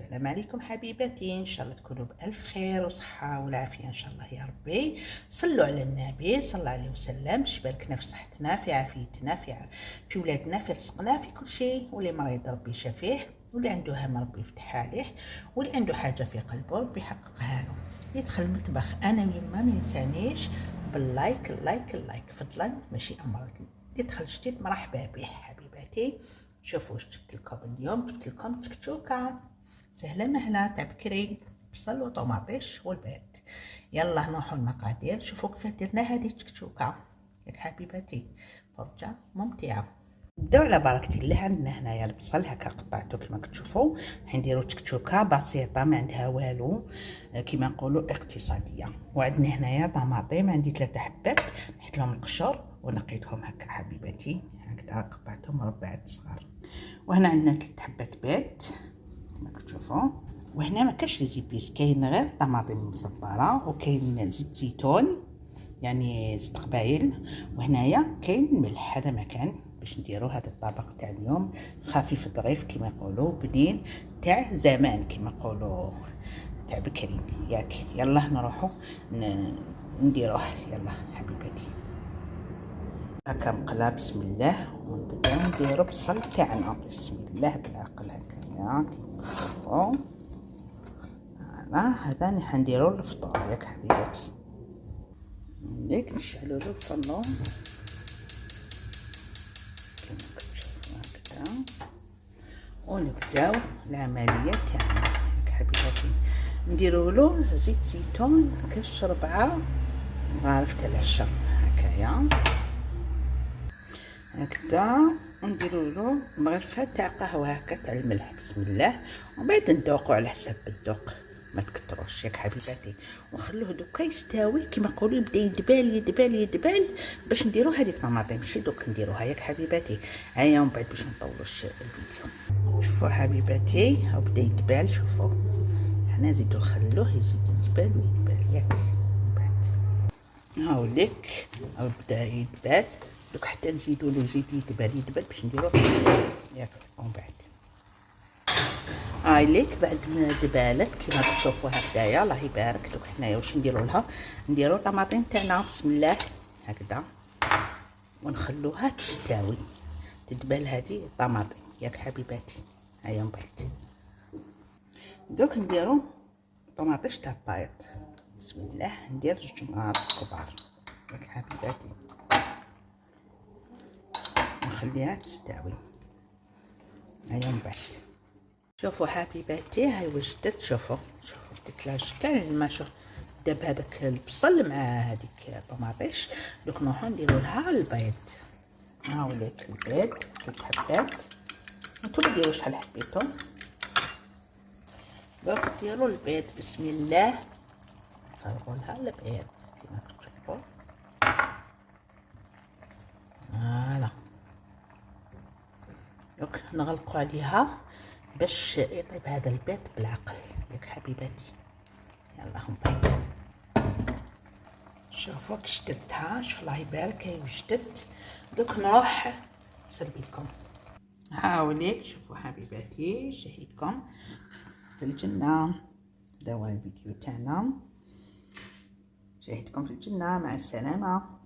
السلام عليكم حبيباتي، ان شاء الله تكونوا بالف خير وصحه والعافيه ان شاء الله يا ربي. صلوا على النبي صلى الله عليه وسلم، يباركنا في صحتنا، في عافيتنا، في ولادنا، في رزقنا، في كل شيء. واللي مريض ربي يشافيه، واللي عنده هم ربي يفتحها عليه، واللي عنده حاجه في قلبه ربي يحققها له. يدخل المطبخ انا ويما ما ينسانيش باللايك اللايك فضلا ماشي امرا. يدخل جديد مرحبا به حبيباتي. شوفوا واش جبت لكم اليوم، جبت لكم تكتوكه سهله مهله تاع بكري، بصل وطماطيش والبيض. يلا نروحوا المقادير. شوفوا كيف درنا هذه التكتوكه ياك حبيباتي، فرجه ممتعه. نبداو على بركه الله. عندنا هنايا البصل هكا قطعته كما كتشوفوا. حنديروا تكتوكه بسيطه ما عندها والو، كما نقولوا اقتصاديه. وعندنا هنايا طماطم، عندي 3 حبات، نحط لهم القشور ونقيتهم هكا حبيباتي، هكذا قطعتهم مربعات صغار. وهنا عندنا 3 حبات بيض كما كتشوفوا. وهنا ما كاينش لي زيبيس، كاين غير طماطم مصبره، وكاين زيت زيتون يعني زيت قبايل، وهنايا كاين ملح. هذا مكان باش نديروا هذا الطبق تاع اليوم، خفيف الظريف كما يقولوا، بنين تاع زمان كما يقولوا، تاع بكري ياك. يلا نروحوا نديروه. يلا حبيباتي هكا مقلا. بسم الله، ونبداو نديرو البصل تاعنا. بسم الله بالعقل هكا ياك. هذا اللي حنديرو للفطور ياك حبيباتي. ديك نشعلو له الفرن كما كتشوفوا هكذا، ونبداو العمليه تاعنا ياك حبيباتي. نديرو له زيت زيتون كاش 4 غارف تاع العشا هكايا هكذا. ونديرو له مغرفه تاع قهوه هكا تاع الملح. بسم الله. ومن بعد ندوقو على حسب الذوق، ما تكتروش ياك حبيباتي. ونخلوه دوكا يستوي كما نقولوا، يبدا يدبال باش نديرو هذيك الطماطم، ماشي دوك نديروها ياك حبيباتي. هيا ومن بعد باش نطولوش الفيديو. شوفوا حبيباتي هاو بدا يدبال. شوفوا حنا نزيدو نخلوه يزيد يدبال ياك. من بعد هاو ليك هاو بدا يدبال دوك، حتى نزيدو ليه يزيد يدبال باش نديروه ياك. ومن بعد هاي ليك بعد ما دبالت كما تشوفوا هكذايا، الله يبارك. دوك حنايا واش نديرو لها؟ نديرو الطماطم تاعنا بسم الله هكذا، ونخلوها تستوي تدبل هذه الطماطم ياك حبيباتي. هيا من بعد دوك نديرو طماطيش تاع البيض. بسم الله. ندير 2 معالق كبار ياك حبيباتي، نخليها تستوي. هيا من بعد شوفوا حبيباتي هاي وجدت. شوفوا بديت لها كاع الماء. شوف داب هذاك البصل مع هذيك الطماطيش. دوك نروحو نديرو لها البيض. ها هو ليك البيض 3 حبات، نتوما ديروا شحال حبيتو. دوك ديروا البيض بسم الله، فرغوا لها البيض كما كتشوفوا. فوالا دوك نغلقوا عليها باش يطيب هذا البيض بالعقل ياك حبيباتي. يلا هم بعد شوفوا كش درتها. شوف الله يبارك هاي وجدت. دوك نروح نسربي لكم. هاوليك شوفوا حبيباتي، شهيتكم في الجنه. هذا هو الفيديو تاعنا، شاهدكم في الجنه. مع السلامه.